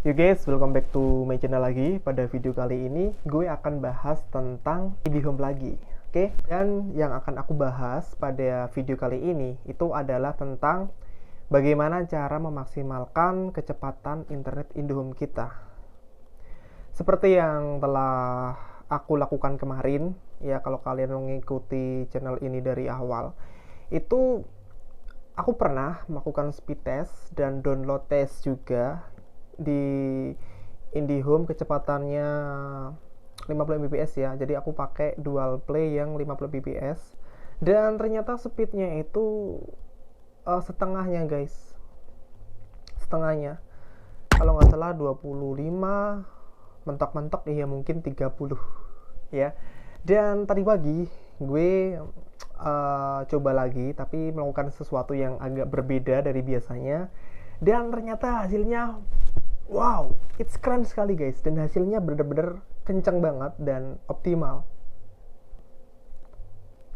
You guys, welcome back to my channel lagi. Pada video kali ini, gue akan bahas tentang IndiHome lagi. Oke, dan yang akan aku bahas pada video kali ini itu adalah tentang bagaimana cara memaksimalkan kecepatan internet IndiHome kita. Seperti yang telah aku lakukan kemarin, ya kalau kalian mengikuti channel ini dari awal, itu aku pernah melakukan speed test dan download test juga di IndiHome kecepatannya 50 Mbps ya. Jadi aku pakai dual play yang 50 Mbps dan ternyata speednya itu setengahnya guys. Setengahnya. Kalau nggak salah 25, mentok-mentok ya mungkin 30 ya. Dan tadi pagi gue coba lagi tapi melakukan sesuatu yang agak berbeda dari biasanya dan ternyata hasilnya wow, it's keren sekali guys, dan hasilnya bener-bener kenceng banget dan optimal.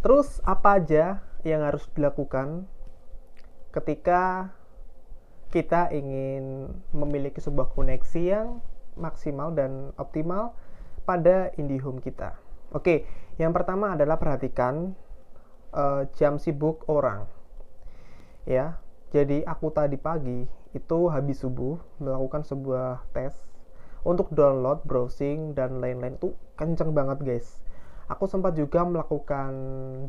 Terus apa aja yang harus dilakukan ketika kita ingin memiliki sebuah koneksi yang maksimal dan optimal pada IndiHome kita? Oke, yang pertama adalah perhatikan jam sibuk orang ya. Jadi aku tadi pagi itu habis subuh melakukan sebuah tes untuk download, browsing, dan lain-lain. Itu kenceng banget guys. Aku sempat juga melakukan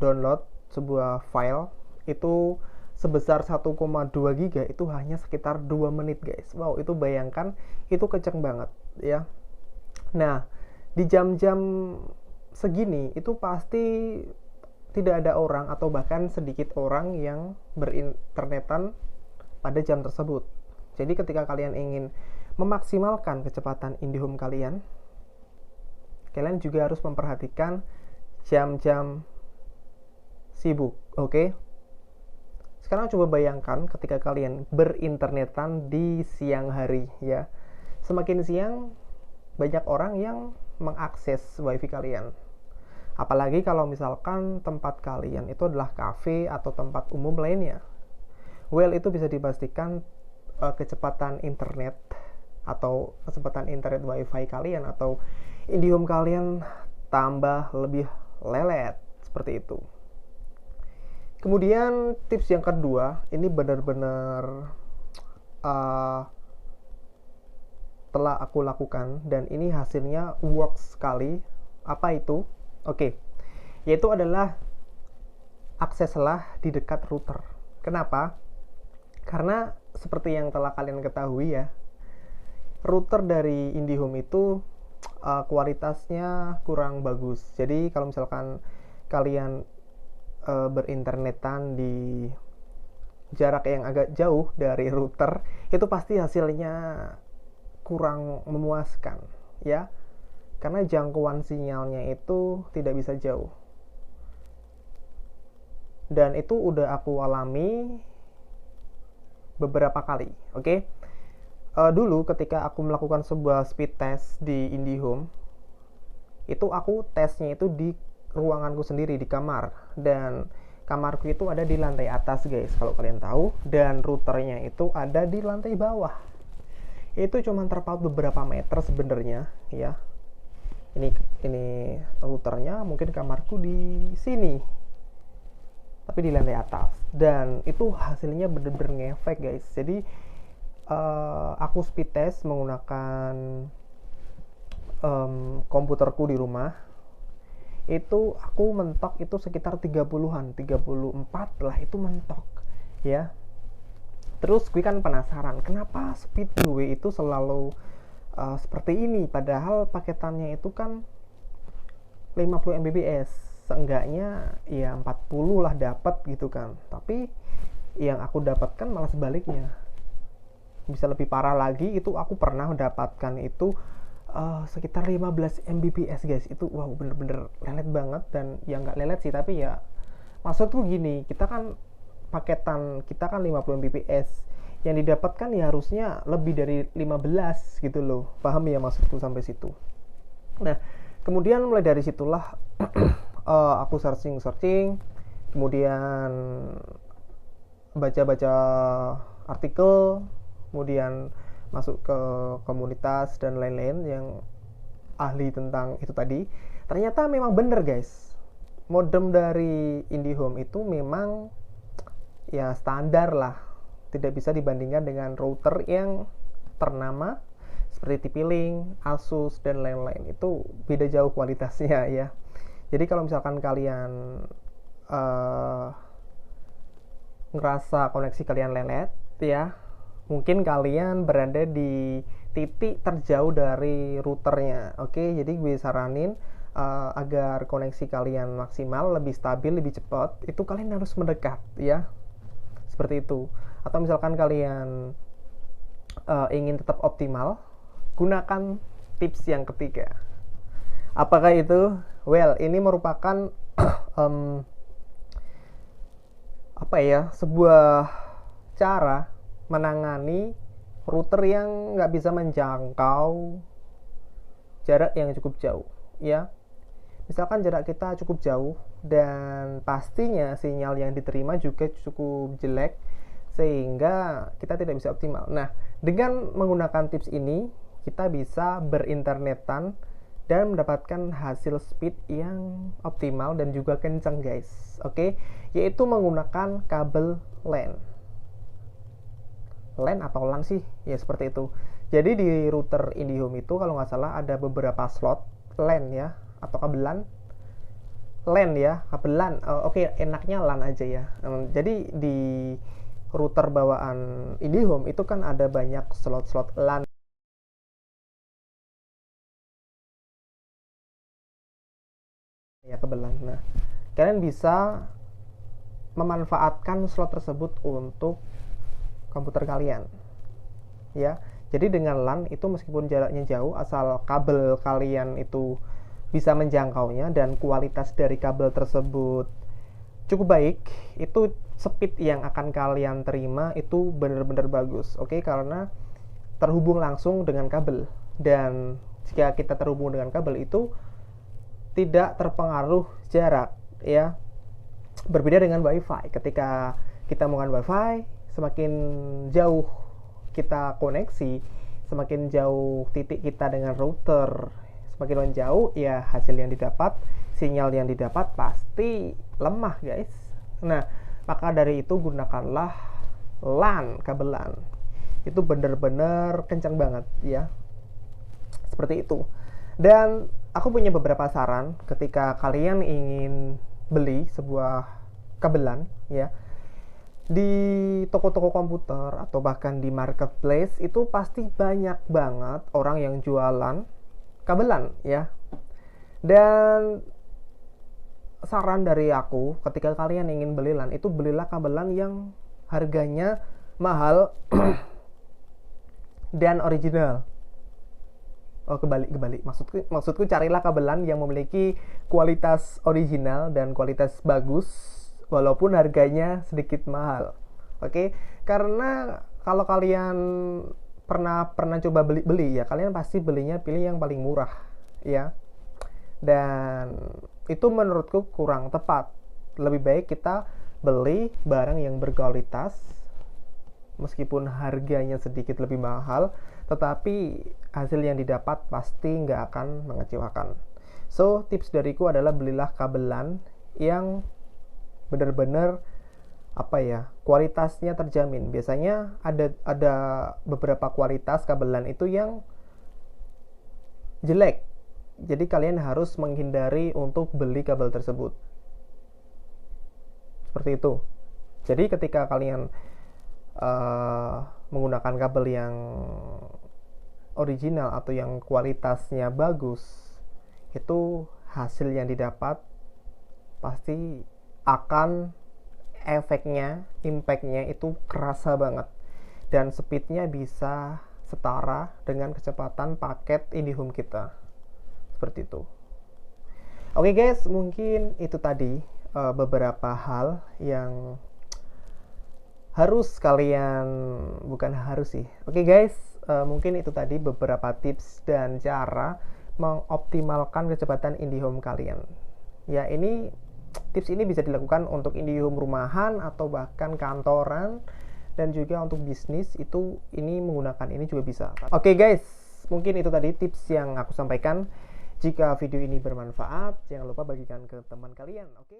download sebuah file itu sebesar 1,2 giga itu hanya sekitar 2 menit guys. Wow, itu bayangkan itu kenceng banget ya. Nah, di jam-jam segini itu pasti tidak ada orang atau bahkan sedikit orang yang berinternetan pada jam tersebut. Jadi ketika kalian ingin memaksimalkan kecepatan IndiHome kalian juga harus memperhatikan jam-jam sibuk. Oke? Sekarang coba bayangkan ketika kalian berinternetan di siang hari ya. Semakin siang banyak orang yang mengakses wifi kalian. Apalagi kalau misalkan tempat kalian itu adalah kafe atau tempat umum lainnya. Well, itu bisa dipastikan kecepatan internet atau kecepatan internet wifi kalian atau IndiHome kalian tambah lebih lelet seperti itu. Kemudian tips yang kedua, ini benar-benar telah aku lakukan dan ini hasilnya works sekali. Apa itu? Oke, yaitu adalah akseslah di dekat router. Kenapa? Karena seperti yang telah kalian ketahui ya, router dari IndiHome itu kualitasnya kurang bagus. Jadi kalau misalkan kalian berinternetan di jarak yang agak jauh dari router, itu pasti hasilnya kurang memuaskan ya. Karena jangkauan sinyalnya itu tidak bisa jauh. Dan itu udah aku alami beberapa kali, oke? Dulu ketika aku melakukan sebuah speed test di IndiHome, itu aku tesnya itu di ruanganku sendiri di kamar, dan kamarku itu ada di lantai atas guys, kalau kalian tahu, dan routernya itu ada di lantai bawah. Itu cuma terpaut beberapa meter sebenarnya ya. Ini routernya, mungkin kamarku di sini, tapi di lantai atas, dan itu hasilnya bener-bener ngefek guys. Jadi aku speed test menggunakan komputerku di rumah, itu aku mentok itu sekitar 30-an, 34 lah itu mentok ya. Terus gue kan penasaran kenapa speed gue itu selalu seperti ini, padahal paketannya itu kan 50 Mbps, seenggaknya ya 40 lah dapat gitu kan. Tapi yang aku dapatkan malah sebaliknya, bisa lebih parah lagi. Itu aku pernah mendapatkan itu sekitar 15 Mbps guys. Itu wow, bener-bener lelet banget. Dan ya nggak lelet sih, tapi ya maksudku gini, kita kan paketan kita kan 50 Mbps, yang didapatkan ya harusnya lebih dari 15 gitu loh. Paham ya maksudku sampai situ? Nah, kemudian mulai dari situlah aku searching, kemudian baca-baca artikel, kemudian masuk ke komunitas dan lain-lain yang ahli tentang itu tadi, ternyata memang bener guys, modem dari IndiHome itu memang ya standar lah, tidak bisa dibandingkan dengan router yang ternama seperti TP-Link, Asus dan lain-lain. Itu beda jauh kualitasnya ya. Jadi kalau misalkan kalian ngerasa koneksi kalian lelet ya, mungkin kalian berada di titik terjauh dari routernya. Oke, jadi gue saranin agar koneksi kalian maksimal, lebih stabil, lebih cepat, itu kalian harus mendekat ya, seperti itu. Atau misalkan kalian ingin tetap optimal, gunakan tips yang ketiga. Apakah itu? Well, ini merupakan sebuah cara menangani router yang nggak bisa menjangkau jarak yang cukup jauh ya. Misalkan jarak kita cukup jauh dan pastinya sinyal yang diterima juga cukup jelek sehingga kita tidak bisa optimal. Nah, dengan menggunakan tips ini kita bisa berinternetan dan mendapatkan hasil speed yang optimal dan juga kencang guys. Oke, yaitu menggunakan kabel LAN. LAN atau LAN sih, ya seperti itu. Jadi di router IndiHome itu kalau nggak salah ada beberapa slot LAN ya, atau kabel LAN ya, kabel LAN. Oke, enaknya LAN aja ya. Jadi di router bawaan IndiHome itu kan ada banyak slot-slot LAN ya, kabel LAN. Nah, kalian bisa memanfaatkan slot tersebut untuk komputer kalian ya. Jadi dengan LAN itu meskipun jaraknya jauh, asal kabel kalian itu bisa menjangkaunya dan kualitas dari kabel tersebut cukup baik, itu speed yang akan kalian terima itu benar-benar bagus. Oke, karena terhubung langsung dengan kabel, dan jika kita terhubung dengan kabel itu tidak terpengaruh jarak ya. Berbeda dengan WiFi, ketika kita menggunakan WiFi, semakin jauh kita koneksi, semakin jauh titik kita dengan router, semakin menjauh ya hasil yang didapat, sinyal yang didapat pasti lemah guys. Nah, maka dari itu gunakanlah LAN, kabel LAN. Itu bener-bener kencang banget ya, seperti itu. Dan aku punya beberapa saran ketika kalian ingin beli sebuah kabel LAN ya. Di toko-toko komputer atau bahkan di marketplace itu pasti banyak banget orang yang jualan kabel LAN ya. Dan saran dari aku, ketika kalian ingin beli LAN itu belilah kabel LAN yang harganya mahal dan original. Oh, kebalik. Maksudku carilah kabel LAN yang memiliki kualitas original dan kualitas bagus walaupun harganya sedikit mahal. Oke? Karena kalau kalian pernah coba beli ya, kalian pasti belinya pilih yang paling murah ya. Dan itu menurutku kurang tepat. Lebih baik kita beli barang yang berkualitas meskipun harganya sedikit lebih mahal, tetapi hasil yang didapat pasti nggak akan mengecewakan. So, tips dariku adalah belilah kabel LAN yang benar-benar kualitasnya terjamin. Biasanya ada beberapa kualitas kabel LAN itu yang jelek. Jadi kalian harus menghindari untuk beli kabel tersebut. Seperti itu. Jadi ketika kalian menggunakan kabel yang original atau yang kualitasnya bagus, itu hasil yang didapat pasti akan efeknya, impactnya itu kerasa banget, dan speednya bisa setara dengan kecepatan paket IndiHome kita, seperti itu. Oke guys, mungkin itu tadi beberapa hal yang harus kalian, bukan harus sih. Oke guys, mungkin itu tadi beberapa tips dan cara mengoptimalkan kecepatan IndiHome kalian. Ya, tips ini bisa dilakukan untuk IndiHome rumahan atau bahkan kantoran dan juga untuk bisnis itu ini menggunakan ini juga bisa. Oke guys, mungkin itu tadi tips yang aku sampaikan. Jika video ini bermanfaat, jangan lupa bagikan ke teman kalian, oke?